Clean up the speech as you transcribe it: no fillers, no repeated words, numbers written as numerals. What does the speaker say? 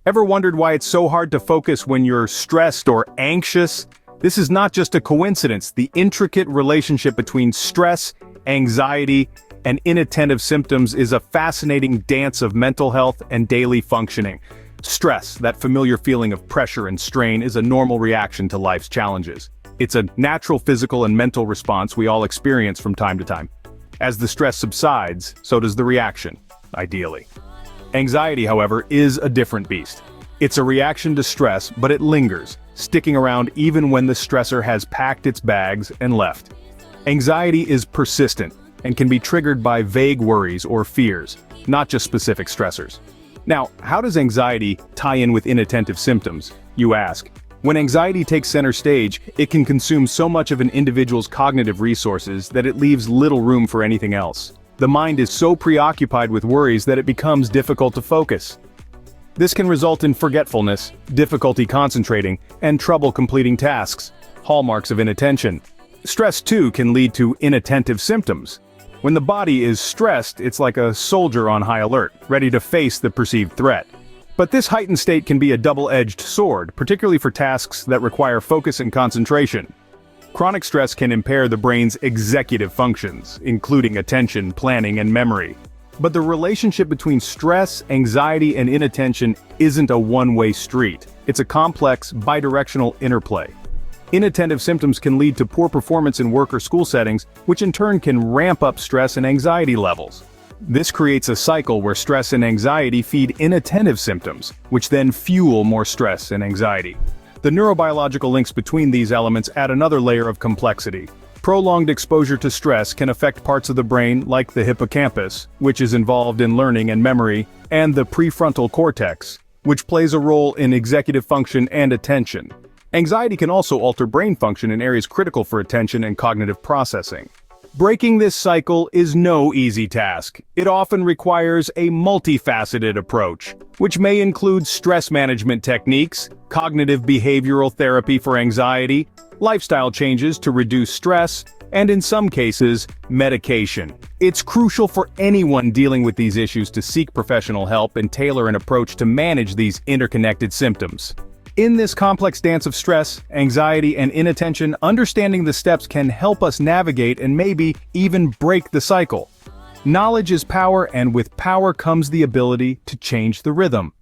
Ever wondered why it's so hard to focus when you're stressed or anxious? This is not just a coincidence. The intricate relationship between stress, anxiety, and inattentive symptoms is a fascinating dance of mental health and daily functioning. Stress, that familiar feeling of pressure and strain, is a normal reaction to life's challenges. It's a natural physical and mental response we all experience from time to time. As the stress subsides, so does the reaction, ideally. Anxiety, however, is a different beast. It's a reaction to stress, but it lingers, sticking around even when the stressor has packed its bags and left. Anxiety is persistent and can be triggered by vague worries or fears, not just specific stressors. Now, how does anxiety tie in with inattentive symptoms, you ask? When anxiety takes center stage, it can consume so much of an individual's cognitive resources that it leaves little room for anything else. The mind is so preoccupied with worries that it becomes difficult to focus. This can result in forgetfulness, difficulty concentrating, and trouble completing tasks, hallmarks of inattention. Stress, too, can lead to inattentive symptoms. When the body is stressed, it's like a soldier on high alert, ready to face the perceived threat. But this heightened state can be a double-edged sword, particularly for tasks that require focus and concentration. Chronic stress can impair the brain's executive functions, including attention, planning, and memory. But the relationship between stress, anxiety, and inattention isn't a one-way street. It's a complex, bidirectional interplay. Inattentive symptoms can lead to poor performance in work or school settings, which in turn can ramp up stress and anxiety levels. This creates a cycle where stress and anxiety feed inattentive symptoms, which then fuel more stress and anxiety. The neurobiological links between these elements add another layer of complexity. Prolonged exposure to stress can affect parts of the brain like the hippocampus, which is involved in learning and memory, and the prefrontal cortex, which plays a role in executive function and attention. Anxiety can also alter brain function in areas critical for attention and cognitive processing. Breaking this cycle is no easy task. It often requires a multifaceted approach, which may include stress management techniques, cognitive behavioral therapy for anxiety, lifestyle changes to reduce stress, and in some cases, medication. It's crucial for anyone dealing with these issues to seek professional help and tailor an approach to manage these interconnected symptoms. In this complex dance of stress, anxiety, and inattention, understanding the steps can help us navigate and maybe even break the cycle. Knowledge is power, and with power comes the ability to change the rhythm.